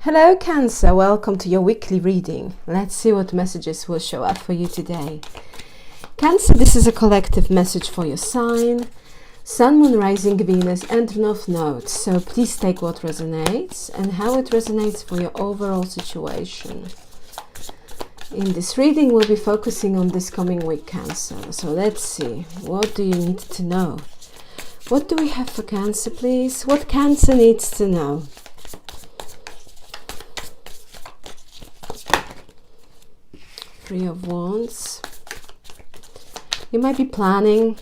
Hello Cancer, welcome to your weekly reading. Let's see what messages will show up for you today. Cancer, this is a collective message for your sign. Sun, Moon, Rising, Venus and North Node. So please take what resonates and how it resonates for your overall situation. In this reading we'll be focusing on this coming week, Cancer. So let's see, what do you need to know? What do we have for Cancer, please? What Cancer needs to know? Three of Wands. You might be planning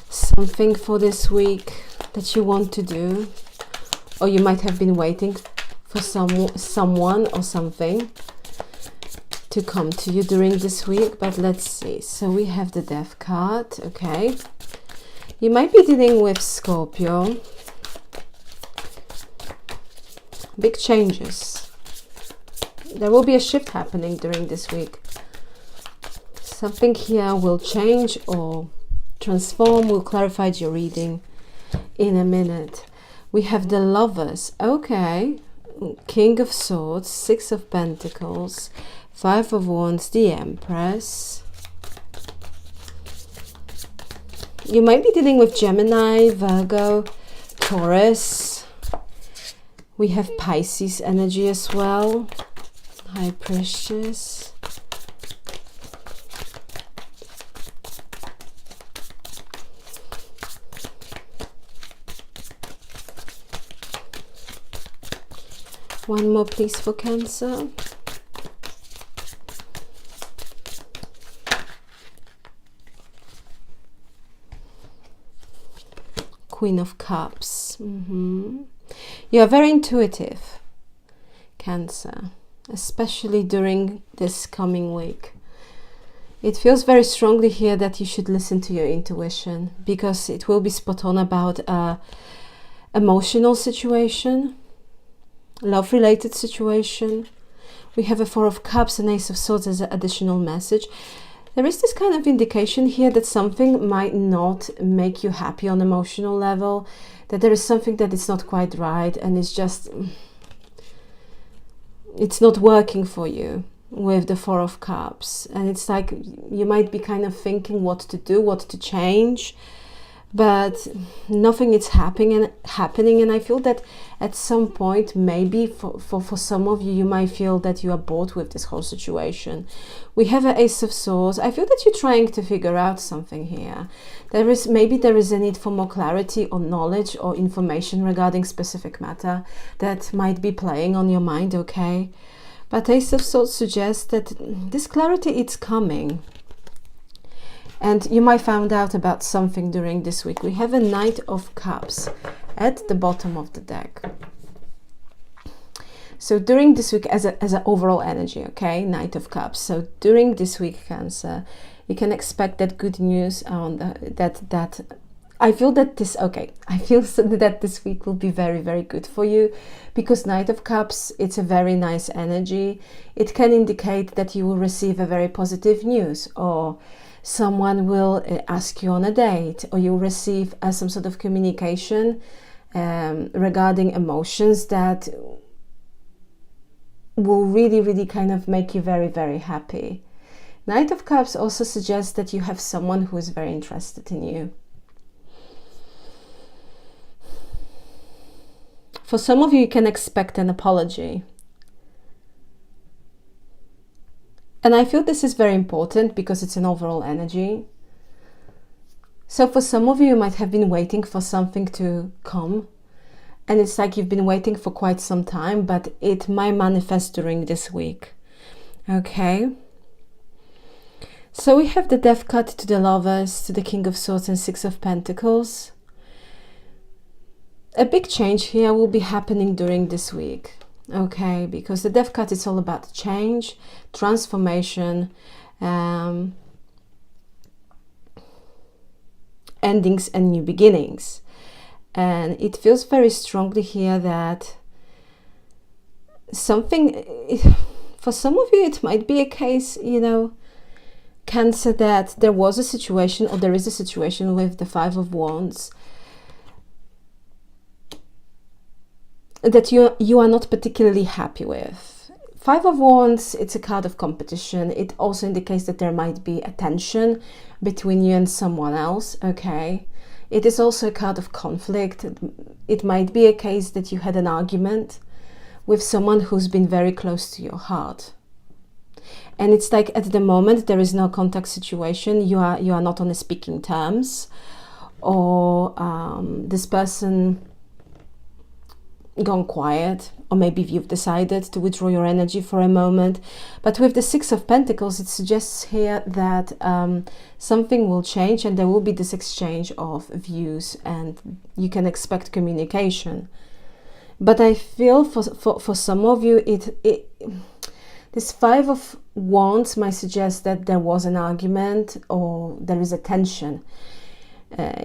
something for this week that you want to do, or you might have been waiting for someone or something to come to you during this week. But let's see. So we have the Death card. Okay, you might be dealing with Scorpio. Big changes. There will be a shift happening during this week. Something here will change or transform. We'll clarify your reading in a minute. We have the Lovers. Okay. King of Swords, Six of Pentacles, Five of Wands, the Empress. You might be dealing with Gemini, Virgo, Taurus. We have Pisces energy as well. High Priestess. One more please for Cancer. Queen of Cups. You are very intuitive, Cancer, especially during this coming week. It feels very strongly here that you should listen to your intuition, because it will be spot on about a emotional situation, love related situation. We have a Four of Cups and Ace of Swords as an additional message. There is this kind of indication here that something might not make you happy on emotional level, that there is something that is not quite right and it's not working for you with the Four of Cups. And it's like you might be kind of thinking what to do, what to change, but nothing is happening. And I feel that at some point, maybe for some of you, you might feel that you are bored with this whole situation. We have an Ace of Swords. I feel that you're trying to figure out something here. Maybe there is a need for more clarity or knowledge or information regarding specific matter that might be playing on your mind, okay? But Ace of Swords suggests that this clarity, it's coming. And you might find out about something during this week. We have a Knight of Cups at the bottom of the deck. So during this week, as an overall energy, okay, Knight of Cups. So during this week, Cancer, you can expect that good news on that. I feel that this week will be very, very good for you, because Knight of Cups, it's a very nice energy. It can indicate that you will receive a very positive news, or someone will ask you on a date, or you'll receive some sort of communication regarding emotions that will really, really kind of make you very, very happy. Knight of Cups also suggests that you have someone who is very interested in you. For some of you, you can expect an apology. And I feel this is very important because it's an overall energy. So for some of you, you might have been waiting for something to come. And it's like you've been waiting for quite some time, but it might manifest during this week. Okay. So we have the Death card to the Lovers, to the King of Swords and Six of Pentacles. A big change here will be happening during this week. Okay, because the Death card is all about change, transformation, endings and new beginnings. And it feels very strongly here that something, for some of you, it might be a case, Cancer, that there was a situation, or there is a situation with the Five of Wands that you are not particularly happy with. Five of Wands, it's a card of competition. It also indicates that there might be a tension between you and someone else, okay? It is also a card of conflict. It might be a case that you had an argument with someone who's been very close to your heart. And it's like at the moment there is no contact situation. You are not on a speaking terms, or this person gone quiet, or maybe you've decided to withdraw your energy for a moment. But with the Six of Pentacles, it suggests here that something will change and there will be this exchange of views and you can expect communication. But I feel for some of you, this Five of Wands might suggest that there was an argument or there is a tension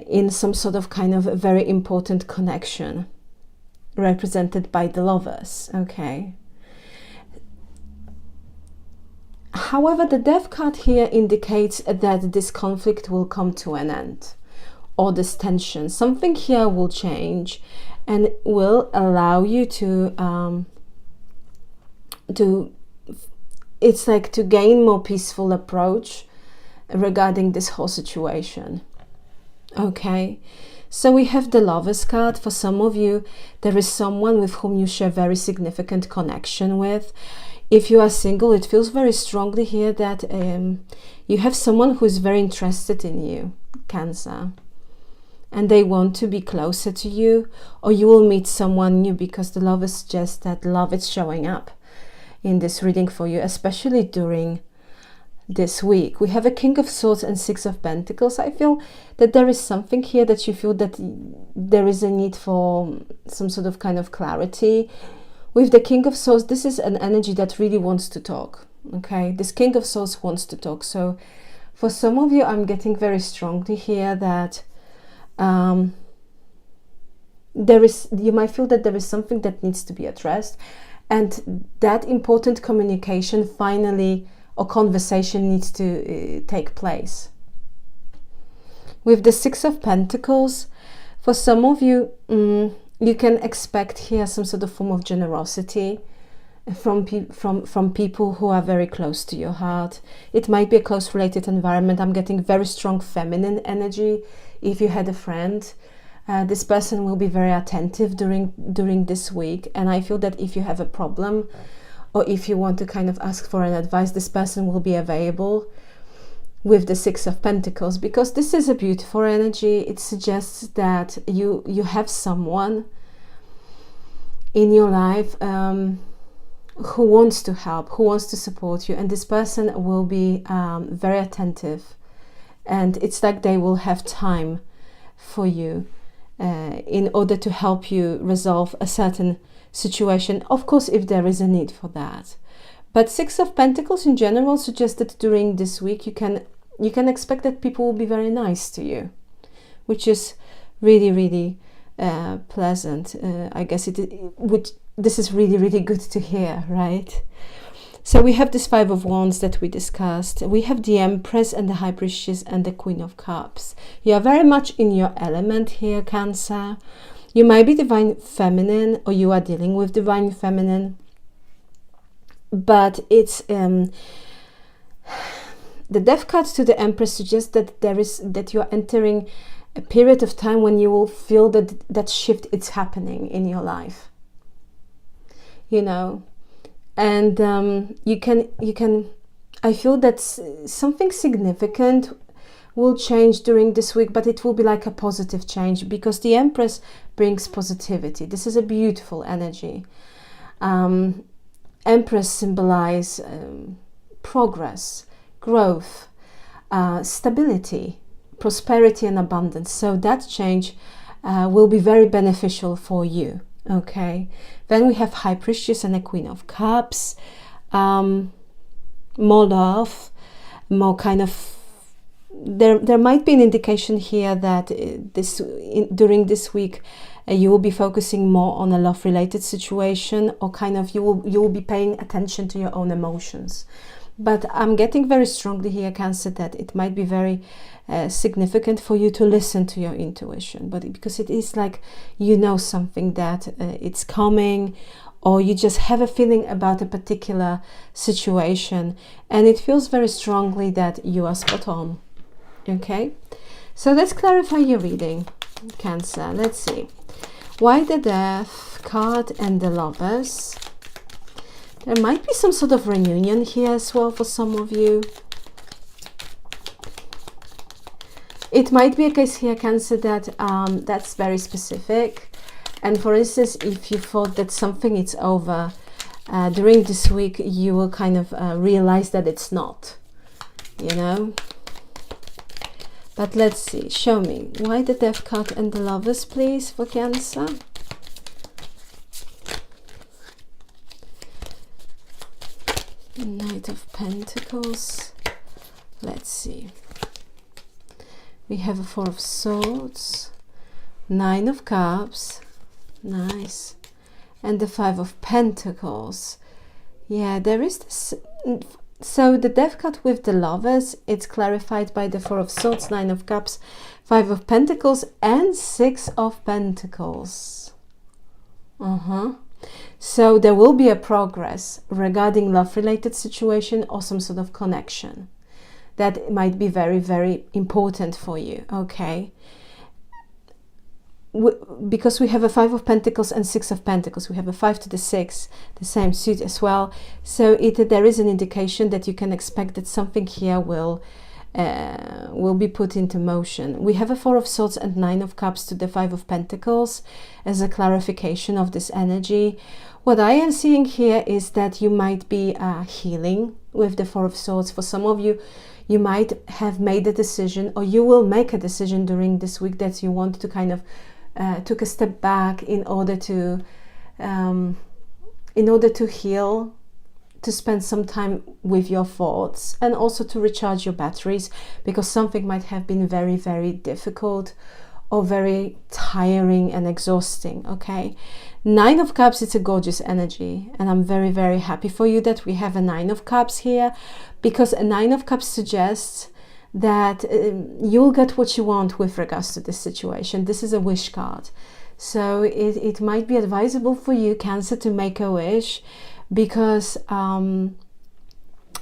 in some sort of kind of very important connection, represented by the Lovers, okay? However, the Death card here indicates that this conflict will come to an end, or this tension. Something here will change and will allow you to it's like to gain more peaceful approach regarding this whole situation, okay? So we have the Lovers card. For some of you, there is someone with whom you share very significant connection with. If you are single, it feels very strongly here that you have someone who is very interested in you, Cancer, and they want to be closer to you, or you will meet someone new, because the Lovers suggest that love is showing up in this reading for you, especially during this week. We have a King of Swords and Six of Pentacles. I feel that there is something here that you feel that there is a need for some sort of kind of clarity. With the King of Swords, this is an energy that really wants to talk, okay? This King of Swords wants to talk. So for some of you, I'm getting very strongly here that you might feel that there is something that needs to be addressed, and that important communication finally, or conversation, needs to take place. With the Six of Pentacles, for some of you, you can expect here some sort of form of generosity from people who are very close to your heart. It might be a close related environment. I'm getting very strong feminine energy. If you had a friend, this person will be very attentive during this week. And I feel that if you have a problem, or if you want to kind of ask for an advice, this person will be available. With the Six of Pentacles, because this is a beautiful energy. It suggests that you have someone in your life who wants to help, who wants to support you, and this person will be very attentive, and it's like they will have time for you in order to help you resolve a certain situation, of course, if there is a need for that. But Six of Pentacles in general suggests that during this week you can expect that people will be very nice to you, which is really, really pleasant. I guess this is really, really good to hear, right? So we have this Five of Wands that we discussed. We have the Empress and the High Priestess and the Queen of Cups. You are very much in your element here, Cancer. You might be Divine Feminine, or you are dealing with Divine Feminine. But it's the Death card to the Empress suggests that you are entering a period of time when you will feel that shift is happening in your life, you know, and you can I feel that something significant will change during this week, but it will be like a positive change, because the Empress brings positivity. This is a beautiful energy. Empress symbolize progress, growth, stability, prosperity and abundance. So that change will be very beneficial for you, okay? Then we have High Priestess and a Queen of Cups. More love, more kind of... There might be an indication here that during this week you will be focusing more on a love-related situation, or kind of you will be paying attention to your own emotions. But I'm getting very strongly here, Cancer, that it might be very significant for you to listen to your intuition, but because it is like you know something that it's coming, or you just have a feeling about a particular situation, and it feels very strongly that you are spot on. Okay, so let's clarify your reading, Cancer. Let's see. Why the Death card and the Lovers? There might be some sort of reunion here as well for some of you. It might be a case here, Cancer, that that's very specific. And for instance, if you thought that something is over, during this week, you will kind of realize that it's not, you know. But let's see, show me. Why the Death card and the Lovers, please, for Cancer? Knight of Pentacles. Let's see. We have a Four of Swords, Nine of Cups, nice, and the Five of Pentacles. Yeah, there is this. So the Death card with the Lovers, it's clarified by the Four of Swords, Nine of Cups, Five of Pentacles, and Six of Pentacles. So there will be a progress regarding love-related situation or some sort of connection. That might be very, very important for you, okay? Because we have a Five of Pentacles and Six of Pentacles. We have a 5 to the 6, the same suit as well. So there is an indication that you can expect that something here will be put into motion. We have a Four of Swords and Nine of Cups to the Five of Pentacles as a clarification of this energy. What I am seeing here is that you might be healing with the Four of Swords. For some of you, you might have made a decision, or you will make a decision during this week that you want to kind of took a step back in order to heal, to spend some time with your thoughts, and also to recharge your batteries, because something might have been very, very difficult or very tiring and exhausting. Okay, Nine of Cups, it's a gorgeous energy, and I'm very, very happy for you that we have a Nine of Cups here, because a Nine of Cups suggests that you'll get what you want with regards to this situation. This is a wish card, so it might be advisable for you, Cancer, to make a wish, because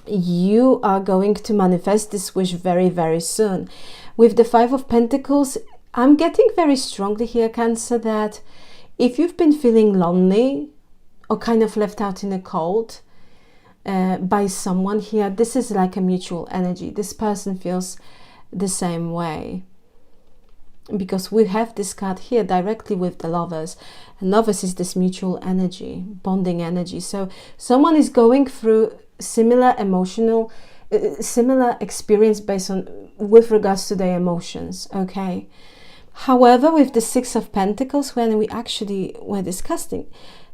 you are going to manifest this wish very, very soon. With the Five of Pentacles, I'm getting very strongly here, Cancer, that if you've been feeling lonely or kind of left out in the cold by someone here, this is like a mutual energy. This person feels the same way, because we have this card here directly with the Lovers, and Lovers is this mutual energy, bonding energy. So someone is going through similar emotional, similar experience with regards to their emotions. Okay. However, with the Six of Pentacles, when we actually were discussing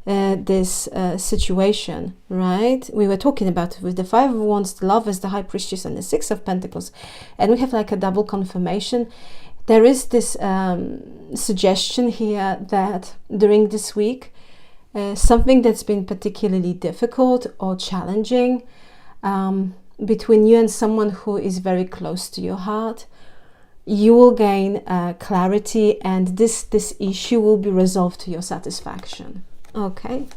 this situation, right? We were talking about it with the Five of Wands, the Lovers, the High Priestess, and the Six of Pentacles, and we have like a double confirmation. There is this suggestion here that during this week, something that's been particularly difficult or challenging between you and someone who is very close to your heart, you will gain clarity, and this issue will be resolved to your satisfaction. Okay,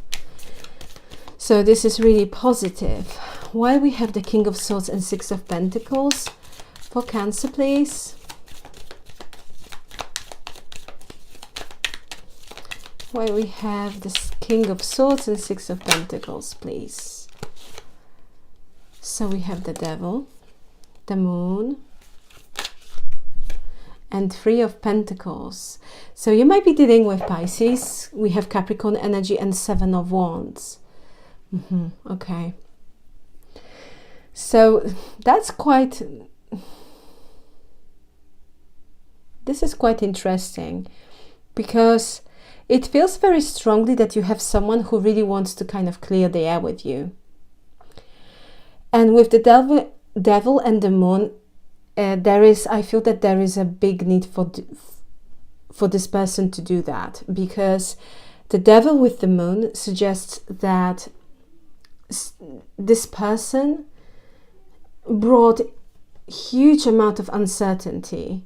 so this is really positive. While we have the King of Swords and Six of Pentacles for Cancer, please. While we have this King of Swords and Six of Pentacles, please. So we have the Devil, the Moon, and Three of Pentacles. So you might be dealing with Pisces. We have Capricorn energy and Seven of Wands. Okay. So that's quite... This is quite interesting, because it feels very strongly that you have someone who really wants to kind of clear the air with you. And with the Devil and the Moon, I feel that there is a big need for this person to do that, because the Devil with the Moon suggests that this person brought huge amount of uncertainty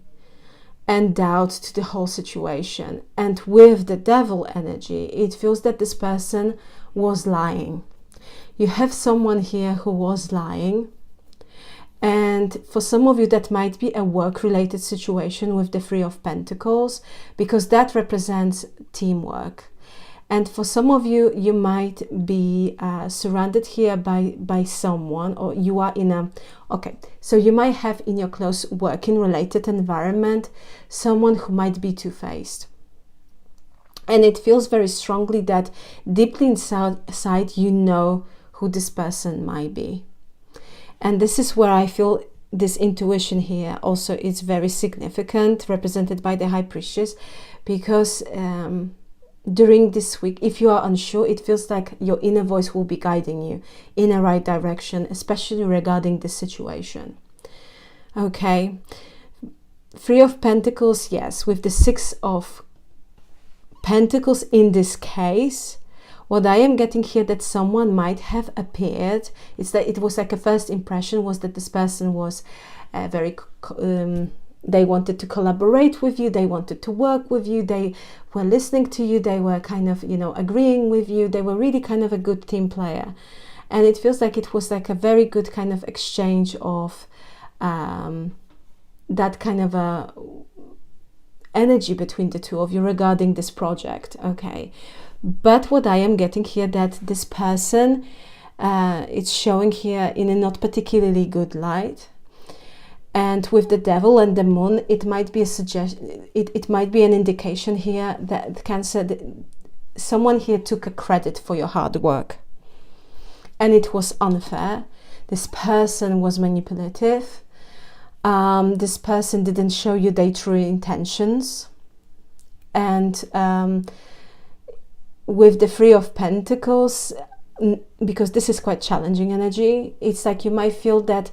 and doubt to the whole situation. And with the devil energy, it feels that this person was lying. You have someone here who was lying. And for some of you, that might be a work-related situation with the Three of Pentacles, because that represents teamwork. And for some of you, you might be surrounded here by someone, or you are in a, okay, so you might have in your close working related environment, someone who might be two-faced. And it feels very strongly that deeply inside, you know who this person might be. And this is where I feel this intuition here also is very significant, represented by the High Priestess, because during this week, if you are unsure, it feels like your inner voice will be guiding you in a right direction, especially regarding this situation. Okay, Three of Pentacles, yes, with the Six of Pentacles in this case, what I am getting here that someone might have appeared, it's that it was like a first impression was that this person was very they wanted to collaborate with you, they wanted to work with you, they were listening to you, they were kind of, you know, agreeing with you, they were really kind of a good team player. And it feels like it was like a very good kind of exchange of that kind of a energy between the two of you regarding this project. Okay, but what I am getting here that this person it's showing here in a not particularly good light. And with the devil and the moon, it might be a suggestion, it might be an indication here that Cancer, someone here took a credit for your hard work. And it was unfair. This person was manipulative. This person didn't show you their true intentions. And with the Three of Pentacles, because this is quite challenging energy, it's like you might feel that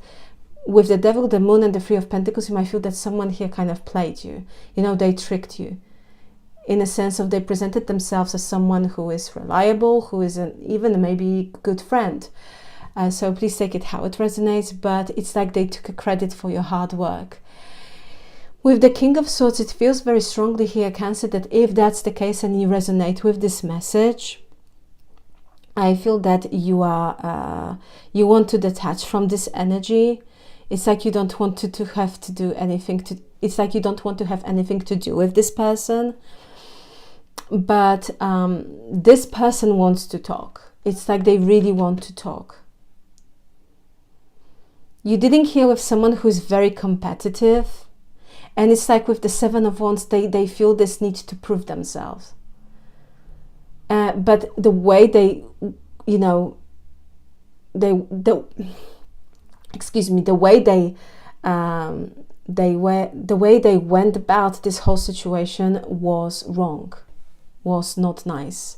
with the devil, the moon, and the Three of Pentacles, you might feel that someone here kind of played you. You know, they tricked you. In a sense of they presented themselves as someone who is reliable, who is even maybe good friend. So please take it how it resonates, but it's like they took a credit for your hard work. With the King of Swords, it feels very strongly here, Cancer, that if that's the case and you resonate with this message, I feel that you are you want to detach from this energy. It's like you don't want to have to do anything to, it's like you don't want to have anything to do with this person. But this person wants to talk. It's like they really want to talk. You didn't hear with someone who's very competitive. And it's like with the Seven of Wands, they feel this need to prove themselves. But the way they, you know, excuse me, the way they went about this whole situation was wrong, was not nice.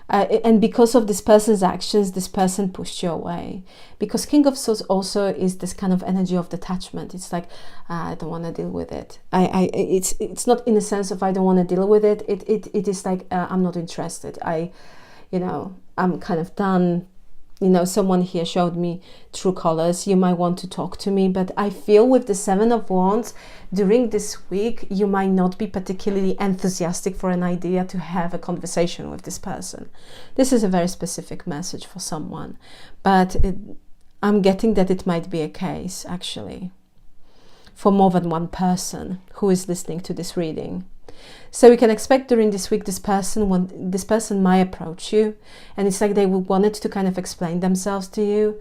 And because of this person's actions, this person pushed you away. Because King of Swords also is this kind of energy of detachment. It's like, I don't want to deal with it. It's not in a sense of I don't want to deal with it. It is like I'm not interested. I'm kind of done. You know, someone here showed me true colors. You might want to talk to me, but I feel with the Seven of Wands, during this week, you might not be particularly enthusiastic for an idea to have a conversation with this person. This is a very specific message for someone, but I'm getting that it might be a case, actually, for more than one person who is listening to this reading. So we can expect during this week this person might approach you, and it's like they will wanted to kind of explain themselves to you,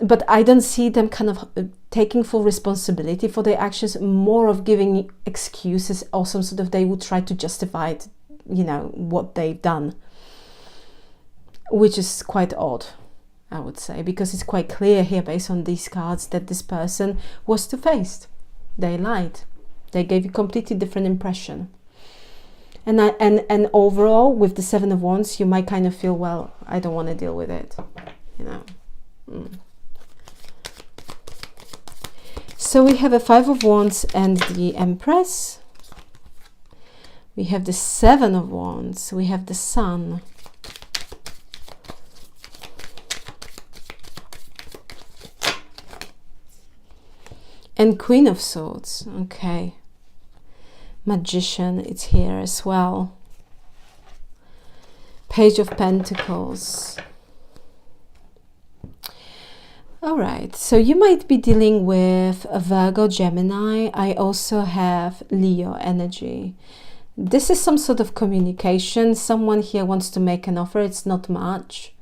but I don't see them kind of taking full responsibility for their actions, more of giving excuses or some sort of they would try to justify it, you know, what they've done, which is quite odd, I would say, because it's quite clear here based on these cards that this person was two-faced. They lied. They gave you completely different impression. And overall, with the Seven of Wands, you might kind of feel, well, I don't want to deal with it, you know. So we have a Five of Wands and the Empress. We have the Seven of Wands. We have the Sun. And Queen of Swords. Okay. Magician, it's here as well. Page of Pentacles. All right, so you might be dealing with a Virgo, Gemini. I also have Leo energy. This is some sort of communication. Someone here wants to make an offer. It's not much,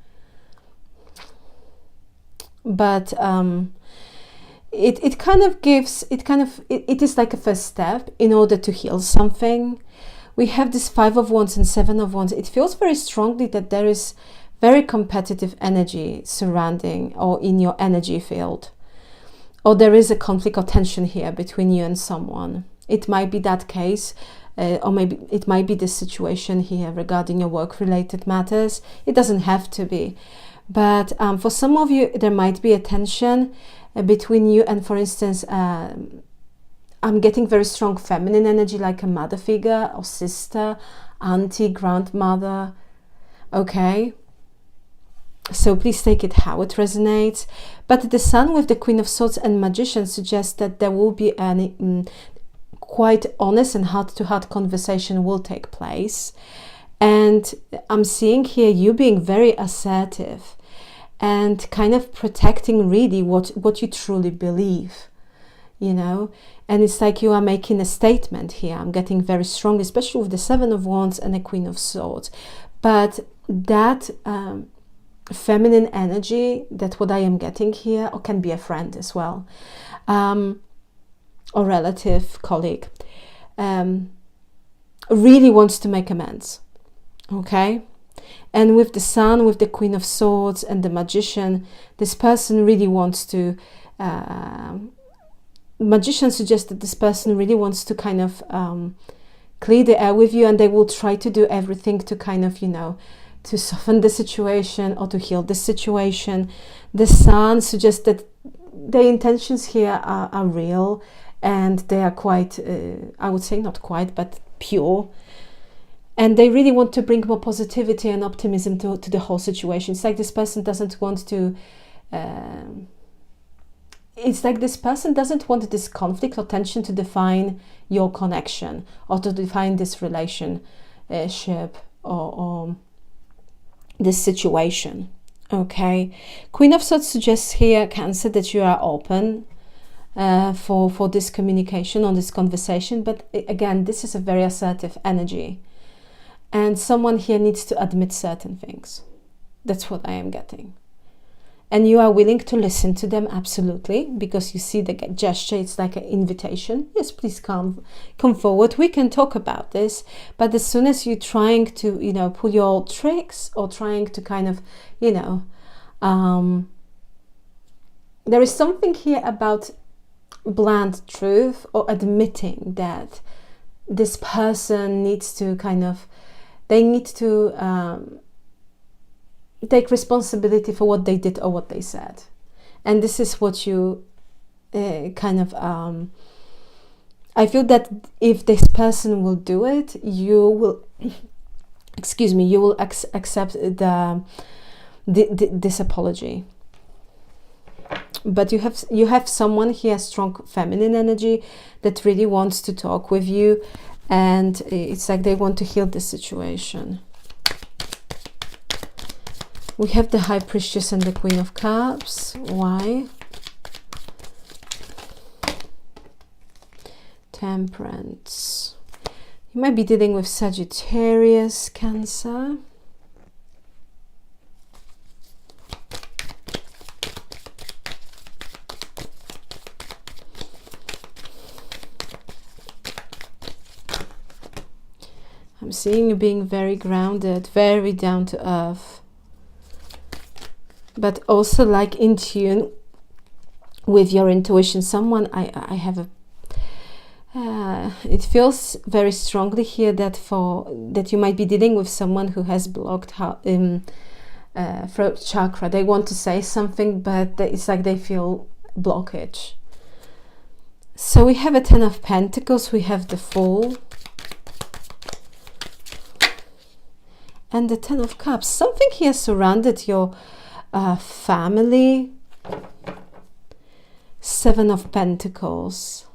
but it kind of gives, it is like a first step in order to heal something. We have this Five of Wands and Seven of Wands. It feels very strongly that there is very competitive energy surrounding or in your energy field, or there is a conflict or tension here between you and someone. It might be that case, or maybe it might be this situation here regarding your work-related matters. It doesn't have to be, but for some of you there might be a tension between you and, for instance, I'm getting very strong feminine energy, like a mother figure or sister, auntie, grandmother. Okay, so please take it how it resonates. But the Sun with the Queen of Swords and Magician suggests that there will be an quite honest and heart-to-heart conversation will take place. And I'm seeing here you being very assertive and kind of protecting really what you truly believe, you know. And it's like you are making a statement here. I'm getting very strong, especially with the Seven of Wands and the Queen of Swords. But that feminine energy, that's what I am getting here, or can be a friend as well, or relative, colleague, really wants to make amends. Okay? And with the Sun, with the Queen of Swords and the Magician, this person really wants to... Magician suggests that this person really wants to kind of clear the air with you, and they will try to do everything to kind of, you know, to soften the situation or to heal the situation. The Sun suggests that their intentions here are real, and they are quite, I would say not quite, but pure. And they really want to bring more positivity and optimism to the whole situation. It's like this person doesn't want to... it's like this person doesn't want this conflict or tension to define your connection or to define this relationship or this situation. Okay, Queen of Swords suggests here, Cancer, that you are open for this communication, on this conversation. But again, this is a very assertive energy, and someone here needs to admit certain things. That's what I am getting. And you are willing to listen to them, absolutely, because you see the gesture, it's like an invitation. Yes, please come forward. We can talk about this. But as soon as you're trying to, you know, pull your old tricks or trying to kind of, you know, there is something here about blunt truth or admitting that this person needs to kind of, they need to take responsibility for what they did or what they said. And this is what you kind of I feel that if this person will do it, you will excuse me, you will accept this apology. But you have someone here, strong feminine energy, that really wants to talk with you, and it's like they want to heal the situation. We have the High Priestess and the Queen of Cups. Why? Temperance. You might be dealing with Sagittarius, Cancer. I'm seeing you being very grounded, very down to earth, but also like in tune with your intuition. Someone, I have a it feels very strongly here that you might be dealing with someone who has blocked throat chakra. They want to say something, but it's like they feel blockage. So we have a Ten of Pentacles, we have the Fool, and the Ten of Cups. Something here surrounded your family. Seven of Pentacles.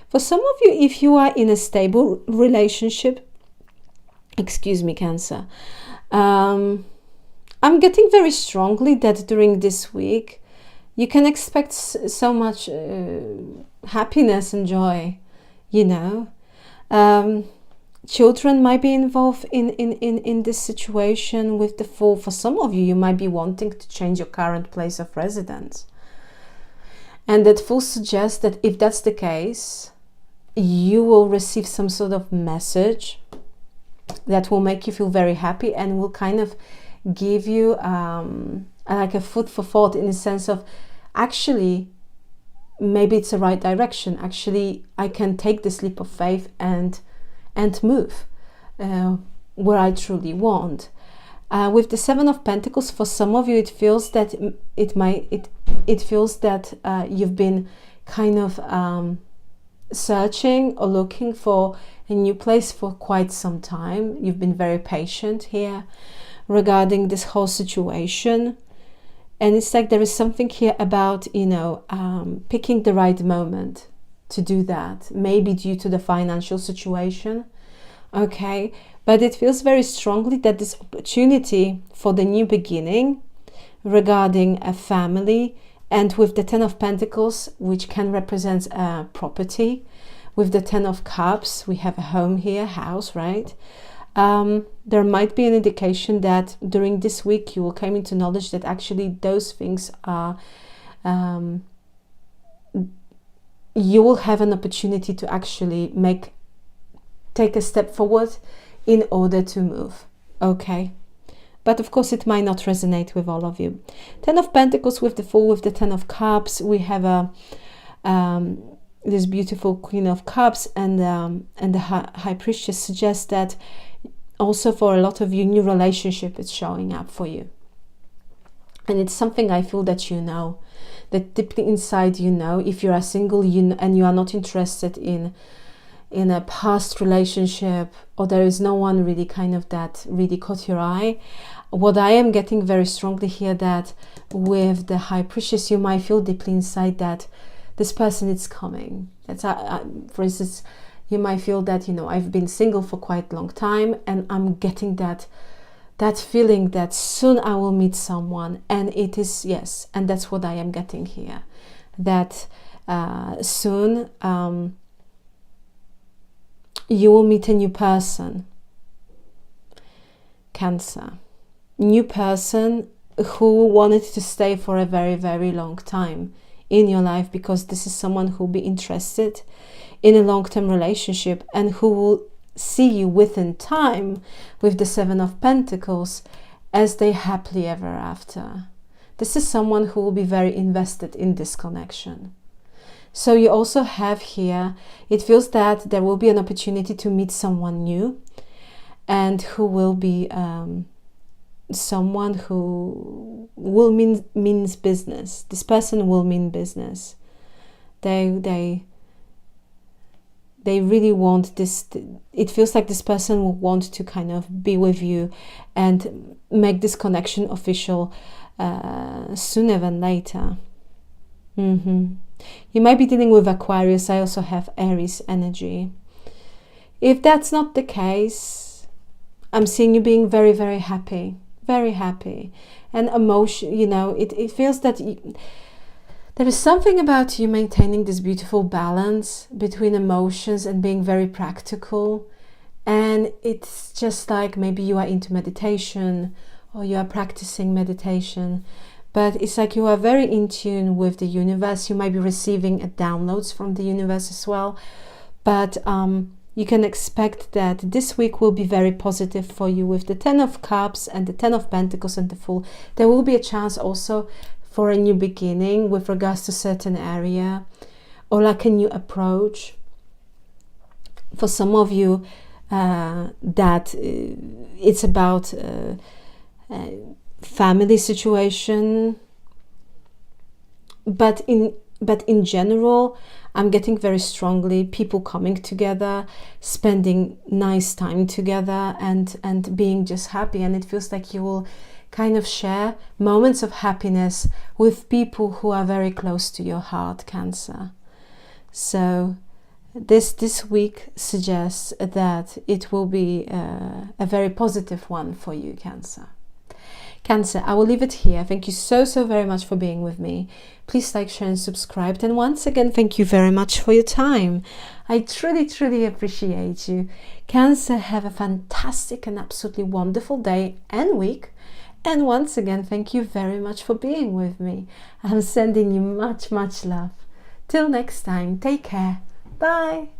For some of you, if you are in a stable relationship, excuse me, Cancer, I'm getting very strongly that during this week, you can expect so much happiness and joy, you know. Children might be involved in this situation with the Fool. For some of you, you might be wanting to change your current place of residence. And that Fool suggests that if that's the case, you will receive some sort of message that will make you feel very happy and will kind of give you like a food for thought, in the sense of, actually, maybe it's the right direction. Actually, I can take this leap of faith and move where I truly want. With the Seven of Pentacles, for some of you, it feels that you've been kind of searching or looking for a new place for quite some time. You've been very patient here regarding this whole situation. And it's like there is something here about, you know, picking the right moment to do that. Maybe due to the financial situation. Okay. But it feels very strongly that this opportunity for the new beginning regarding a family, and with the Ten of Pentacles, which can represent a property. With the Ten of Cups, we have a home here, house, right? There might be an indication that during this week you will come into knowledge that actually those things are, you will have an opportunity to actually take a step forward in order to move, okay? But of course it might not resonate with all of you. Ten of Pentacles with the Fool, with the Ten of Cups, we have this beautiful Queen of Cups, and the High Priestess suggests that also for a lot of you, new relationship is showing up for you. And it's something I feel that you know, that deeply inside you know. If you are single and you are not interested in a past relationship, or there is no one really kind of that really caught your eye, what I am getting very strongly here, that with the High Priestess, you might feel deeply inside that this person is coming. That's for instance, you might feel that, you know, I've been single for quite a long time, and I'm getting that feeling that soon I will meet someone. And it is, yes, and that's what I am getting here, that soon you will meet a new person, Cancer. New person who wanted to stay for a very, very long time in your life, because this is someone who will be interested in a long-term relationship and who will see you within time, with the Seven of Pentacles, as they happily ever after. This is someone who will be very invested in this connection. So you also have here, it feels that there will be an opportunity to meet someone new, and who will be someone who will means business. This person will mean business. They really want this. It feels like this person will want to kind of be with you and make this connection official sooner than later. You might be dealing with Aquarius. I also have Aries energy. If that's not the case, I'm seeing you being very, very happy. Very happy. And emotion, you know, it feels that there is something about you maintaining this beautiful balance between emotions and being very practical. And it's just like maybe you are into meditation, or you are practicing meditation, but it's like you are very in tune with the universe. You might be receiving downloads from the universe as well. But you can expect that this week will be very positive for you with the Ten of Cups and the Ten of Pentacles and the Fool. There will be a chance also for a new beginning with regards to certain area, or like a new approach. For some of you, that it's about family situation, but But in general, I'm getting very strongly people coming together, spending nice time together, and being just happy. And it feels like you will kind of share moments of happiness with people who are very close to your heart, Cancer. So this week suggests that it will be a very positive one for you, Cancer. Cancer, I will leave it here. Thank you so very much for being with me. Please like, share and subscribe. And once again, thank you very much for your time. I truly appreciate you. Cancer, have a fantastic and absolutely wonderful day and week. And once again, thank you very much for being with me. I'm sending you much love. Till next time, take care. Bye.